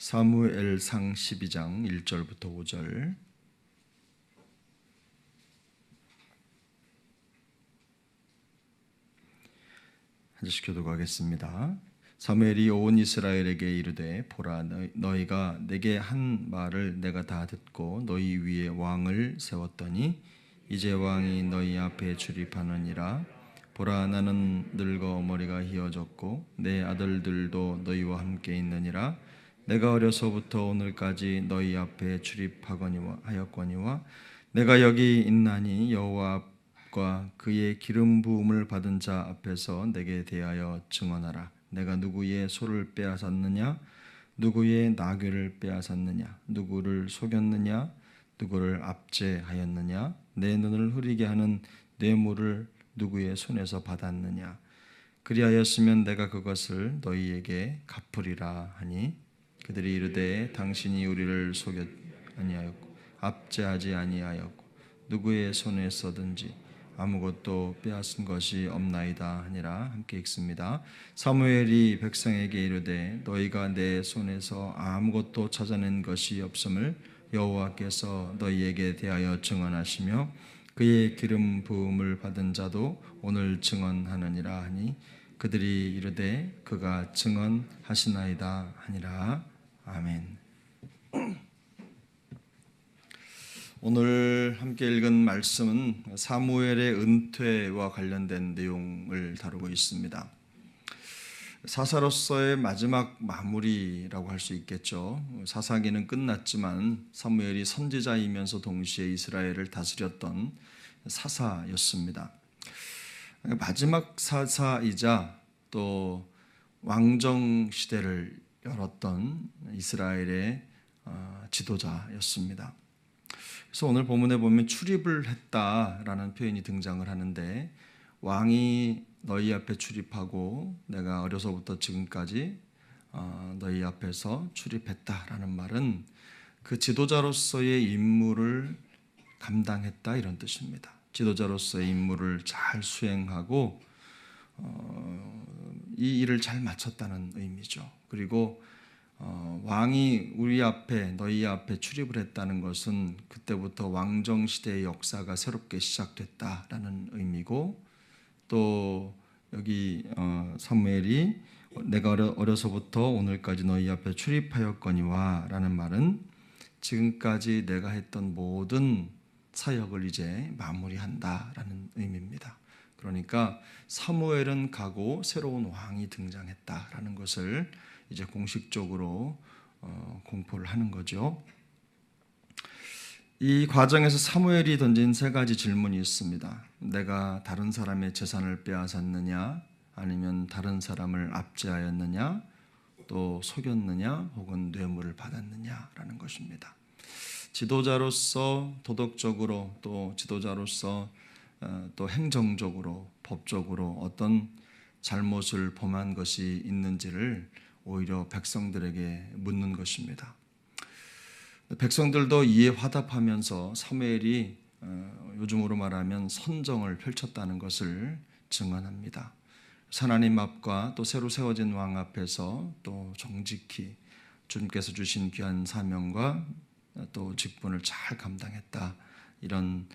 사무엘상 12장 1절부터 5절. 한 절씩 교독하겠습니다. 사무엘이 온 이스라엘에게 이르되 보라, 너희가 내게 한 말을 내가 다 듣고 너희 위에 왕을 세웠더니 이제 왕이 너희 앞에 출입하느니라. 보라, 나는 늙어 머리가 희어졌고 내 아들들도 너희와 함께 있느니라. 내가 어려서부터 오늘까지 너희 앞에 출입하거니와 내가 여기 있나니 여호와과 그의 기름 부음을 받은 자 앞에서 내게 대하여 증언하라. 내가 누구의 소를 빼앗았느냐, 누구의 나귀를 빼앗았느냐, 누구를 속였느냐, 누구를 압제하였느냐, 내 눈을 흐리게 하는 뇌물을 누구의 손에서 받았느냐. 그리하였으면 내가 그것을 너희에게 갚으리라 하니, 그들이 이르되 당신이 우리를 속였 아니하였고 압제하지 아니하였고 누구의 손에서든지 아무것도 빼앗은 것이 없나이다 하니라. 함께 읽습니다. 사무엘이 백성에게 이르되 너희가 내 손에서 아무것도 찾아낸 것이 없음을 여호와께서 너희에게 대하여 증언하시며 그의 기름 부음을 받은 자도 오늘 증언하느니라 하니, 그들이 이르되 그가 증언하시나이다 하니라. 아멘. 오늘 함께 읽은 말씀은 사무엘의 은퇴와 관련된 내용을 다루고 있습니다. 사사로서의 마지막 마무리라고 할 수 있겠죠. 사사기는 끝났지만 사무엘이 선지자이면서 동시에 이스라엘을 다스렸던 사사였습니다. 마지막 사사이자 또 왕정 시대를 열었던 이스라엘의 지도자였습니다. 그래서 오늘 본문에 보면 출입을 했다라는 표현이 등장을 하는데, 왕이 너희 앞에 출입하고 내가 어려서부터 지금까지 너희 앞에서 출입했다라는 말은 그 지도자로서의 임무를 감당했다, 이런 뜻입니다. 지도자로서의 임무를 잘 수행하고 이 일을 잘 마쳤다는 의미죠. 그리고 왕이 우리 앞에 너희 앞에 출입을 했다는 것은 그때부터 왕정시대의 역사가 새롭게 시작됐다라는 의미고, 또 여기 사무엘이 내가 어려서부터 오늘까지 너희 앞에 출입하였거니와 라는 말은 지금까지 내가 했던 모든 사역을 이제 마무리한다라는 의미입니다. 그러니까 사무엘은 가고 새로운 왕이 등장했다라는 것을 이제 공식적으로 공포를 하는 거죠. 이 과정에서 사무엘이 던진 세 가지 질문이 있습니다. 내가 다른 사람의 재산을 빼앗았느냐, 아니면 다른 사람을 압제하였느냐, 또 속였느냐, 혹은 뇌물을 받았느냐라는 것입니다. 지도자로서 도덕적으로, 또 지도자로서 또 행정적으로, 법적으로 어떤 잘못을 범한 것이 있는지를 오히려 백성들에게 묻는 것입니다. 백성들도 이에 화답하면서 사무엘이 요즘으로 말하면 선정을 펼쳤다는 것을 증언합니다. 하나님 앞과 또 새로 세워진 왕 앞에서 또 정직히 주님께서 주신 귀한 사명과 또 직분을 잘 감당했다, 이런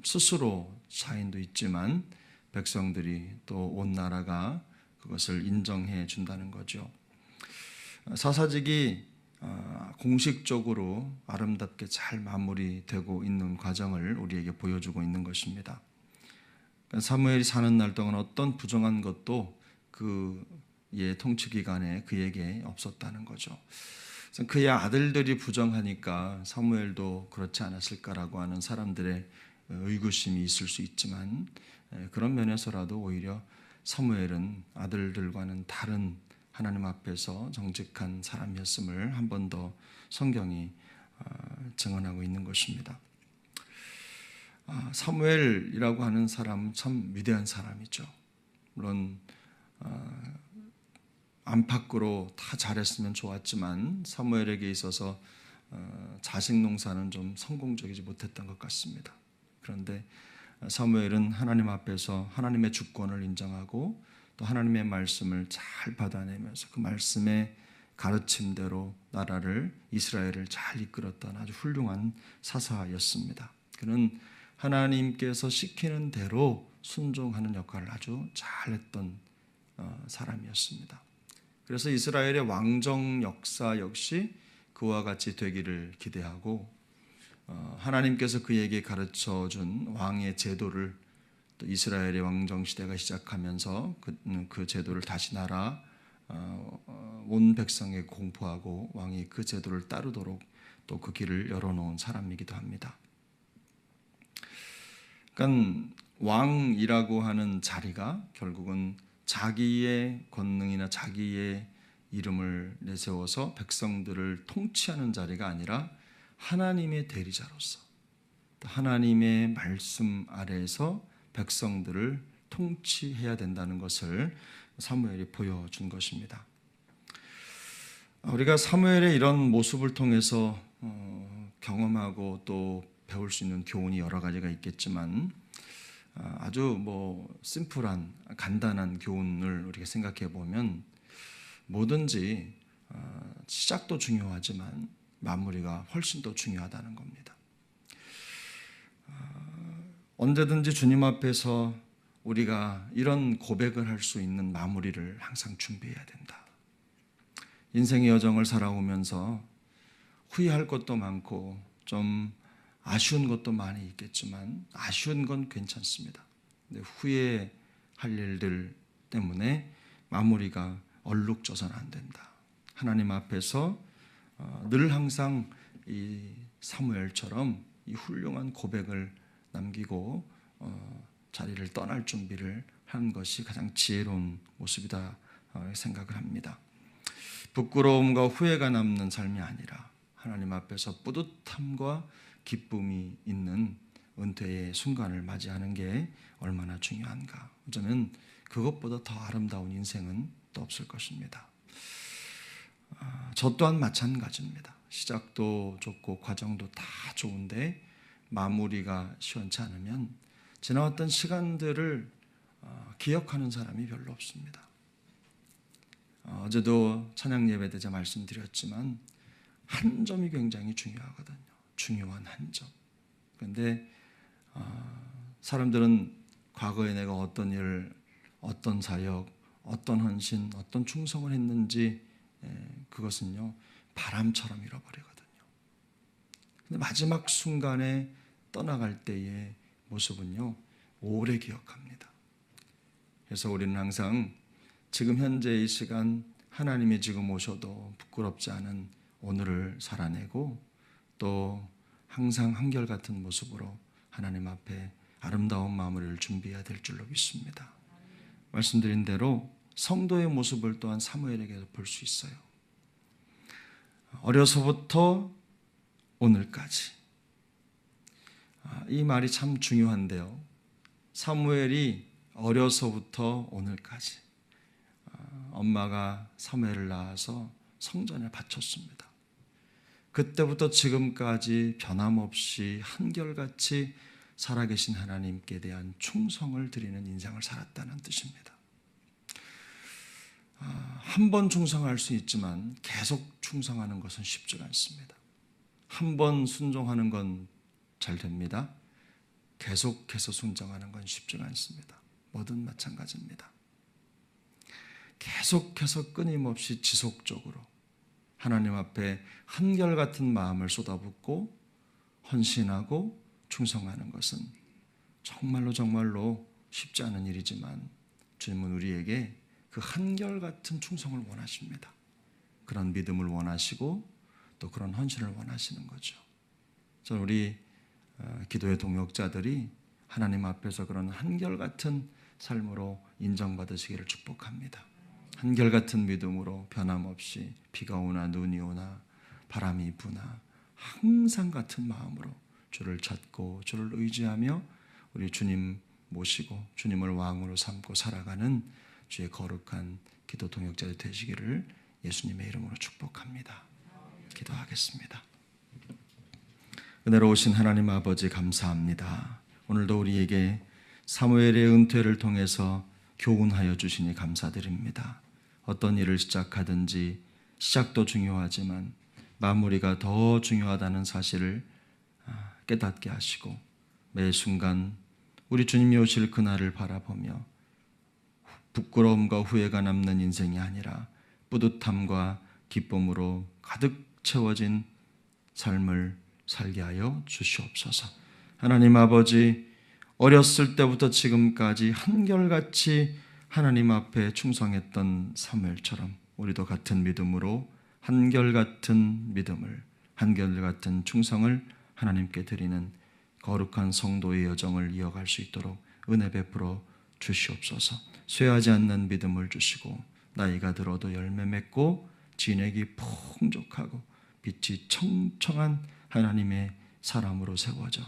스스로 자인도 있지만 백성들이 또 온 나라가 그것을 인정해 준다는 거죠. 사사직이 공식적으로 아름답게 잘 마무리되고 있는 과정을 우리에게 보여주고 있는 것입니다. 사무엘이 사는 날 동안 어떤 부정한 것도 그의 통치 기간에 그에게 없었다는 거죠. 그의 아들들이 부정하니까 사무엘도 그렇지 않았을까라고 하는 사람들의 의구심이 있을 수 있지만, 그런 면에서라도 오히려 사무엘은 아들들과는 다른 하나님 앞에서 정직한 사람이었음을 한 번 더 성경이 증언하고 있는 것입니다. 사무엘이라고 하는 사람은 참 위대한 사람이죠. 물론 안팎으로 다 잘했으면 좋았지만 사무엘에게 있어서 자식 농사는 좀 성공적이지 못했던 것 같습니다. 그런데 사무엘은 하나님 앞에서 하나님의 주권을 인정하고 또 하나님의 말씀을 잘 받아내면서 그 말씀에 가르침대로 나라를 이스라엘을 잘 이끌었던 아주 훌륭한 사사였습니다. 그는 하나님께서 시키는 대로 순종하는 역할을 아주 잘했던 사람이었습니다. 그래서 이스라엘의 왕정 역사 역시 그와 같이 되기를 기대하고 하나님께서 그에게 가르쳐준 왕의 제도를 또 이스라엘의 왕정 시대가 시작하면서 그 제도를 다시 나라 온 백성에게 공포하고 왕이 그 제도를 따르도록 또 그 길을 열어놓은 사람이기도 합니다. 그러니까 왕이라고 하는 자리가 결국은 자기의 권능이나 자기의 이름을 내세워서 백성들을 통치하는 자리가 아니라 하나님의 대리자로서 하나님의 말씀 아래에서 백성들을 통치해야 된다는 것을 사무엘이 보여준 것입니다. 우리가 사무엘의 이런 모습을 통해서 경험하고 또 배울 수 있는 교훈이 여러 가지가 있겠지만 아주 심플한 간단한 교훈을 우리가 생각해 보면 뭐든지 시작도 중요하지만 마무리가 훨씬 더 중요하다는 겁니다. 언제든지 주님 앞에서 우리가 이런 고백을 할 수 있는 마무리를 항상 준비해야 된다. 인생의 여정을 살아오면서 후회할 것도 많고 좀 아쉬운 것도 많이 있겠지만 아쉬운 건 괜찮습니다. 근데 후회할 일들 때문에 마무리가 얼룩져서는 안 된다. 하나님 앞에서 늘 항상 이 사무엘처럼 이 훌륭한 고백을 남기고 자리를 떠날 준비를 하는 것이 가장 지혜로운 모습이다 생각을 합니다. 부끄러움과 후회가 남는 삶이 아니라 하나님 앞에서 뿌듯함과 기쁨이 있는 은퇴의 순간을 맞이하는 게 얼마나 중요한가. 어쩌면 그것보다 더 아름다운 인생은 또 없을 것입니다. 저 또한 마찬가지입니다. 시작도 좋고 과정도 다 좋은데 마무리가 시원치 않으면 지나왔던 시간들을 기억하는 사람이 별로 없습니다. 어제도 찬양 예배 때 말씀드렸지만 한 점이 굉장히 중요하거든요. 중요한 한 점. 그런데 사람들은 과거에 내가 어떤 일, 어떤 사역, 어떤 헌신, 어떤 충성을 했는지 그것은요 바람처럼 잃어버리거든요. 근데 마지막 순간에 떠나갈 때의 모습은요 오래 기억합니다. 그래서 우리는 항상 지금 현재 이 시간 하나님이 지금 오셔도 부끄럽지 않은 오늘을 살아내고 또 항상 한결같은 모습으로 하나님 앞에 아름다운 마무리를 준비해야 될 줄로 믿습니다. 말씀드린 대로 성도의 모습을 또한 사무엘에게서 볼 수 있어요. 어려서부터 오늘까지. 이 말이 참 중요한데요. 사무엘이 어려서부터 오늘까지 엄마가 사무엘을 낳아서 성전에 바쳤습니다. 그때부터 지금까지 변함없이 한결같이 살아계신 하나님께 대한 충성을 드리는 인생을 살았다는 뜻입니다. 한 번 충성할 수 있지만 계속 충성하는 것은 쉽지가 않습니다. 한 번 순종하는 건 잘 됩니다. 계속해서 순종하는 건 쉽지가 않습니다. 뭐든 마찬가지입니다. 계속해서 끊임없이 지속적으로 하나님 앞에 한결같은 마음을 쏟아붓고 헌신하고 충성하는 것은 정말로 쉽지 않은 일이지만 주님은 우리에게 그 한결같은 충성을 원하십니다. 그런 믿음을 원하시고 또 그런 헌신을 원하시는 거죠. 저는 우리 기도의 동역자들이 하나님 앞에서 그런 한결같은 삶으로 인정받으시기를 축복합니다. 한결같은 믿음으로 변함없이 비가 오나 눈이 오나 바람이 부나 항상 같은 마음으로 주를 찾고 주를 의지하며 우리 주님 모시고 주님을 왕으로 삼고 살아가는 주의 거룩한 기도 동역자들 되시기를 예수님의 이름으로 축복합니다. 기도하겠습니다. 은혜로우신 하나님 아버지 감사합니다. 오늘도 우리에게 사무엘의 은퇴를 통해서 교훈하여 주시니 감사드립니다. 어떤 일을 시작하든지 시작도 중요하지만 마무리가 더 중요하다는 사실을 깨닫게 하시고 매 순간 우리 주님이 오실 그날을 바라보며 부끄러움과 후회가 남는 인생이 아니라 뿌듯함과 기쁨으로 가득 채워진 삶을 살게 하여 주시옵소서. 하나님 아버지, 어렸을 때부터 지금까지 한결같이 하나님 앞에 충성했던 사무엘처럼 우리도 같은 믿음으로 한결같은 믿음을, 한결같은 충성을 하나님께 드리는 거룩한 성도의 여정을 이어갈 수 있도록 은혜 베풀어 주시옵소서. 쇠하지 않는 믿음을 주시고 나이가 들어도 열매 맺고 진액이 풍족하고 빛이 청청한 하나님의 사람으로 세워져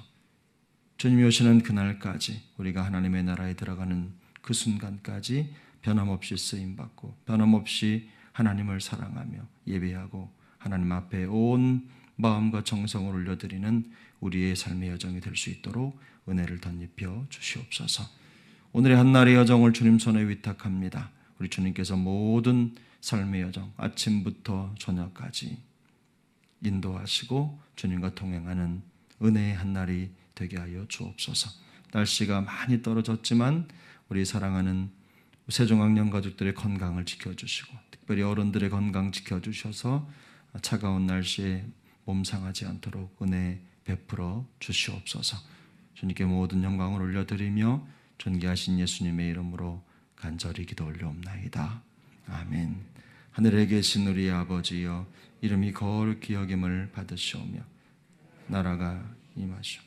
주님이 오시는 그날까지 우리가 하나님의 나라에 들어가는 그 순간까지 변함없이 쓰임받고 변함없이 하나님을 사랑하며 예배하고 하나님 앞에 온 마음과 정성을 올려드리는 우리의 삶의 여정이 될 수 있도록 은혜를 덧입혀 주시옵소서. 오늘의 한날의 여정을 주님 손에 위탁합니다. 우리 주님께서 모든 삶의 여정 아침부터 저녁까지 인도하시고 주님과 동행하는 은혜의 한날이 되게 하여 주옵소서. 날씨가 많이 떨어졌지만 우리 사랑하는 세종학령 가족들의 건강을 지켜주시고 특별히 어른들의 건강 지켜주셔서 차가운 날씨에 몸 상하지 않도록 은혜 베풀어 주시옵소서. 주님께 모든 영광을 올려드리며 존귀하신 예수님의 이름으로 간절히 기도 올려옵나이다. 아멘. 하늘에 계신 우리 아버지여, 이름이 거룩히 여김을 받으시오며 나라가 임하시오.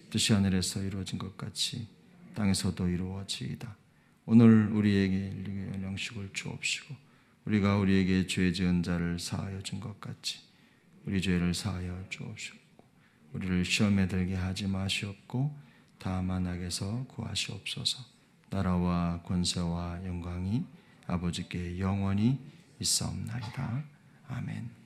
뜻이 하늘에서 이루어진 것 같이 땅에서도 이루어지이다. 오늘 우리에게 일용할 양식을 주옵시고 우리가 우리에게 죄 지은 자를 사하여 준 것 같이 우리 죄를 사하여 주옵시고 우리를 시험에 들게 하지 마시옵고 다만 악에서 구하시옵소서. 나라와 권세와 영광이 아버지께 영원히 있사옵나이다. 아멘.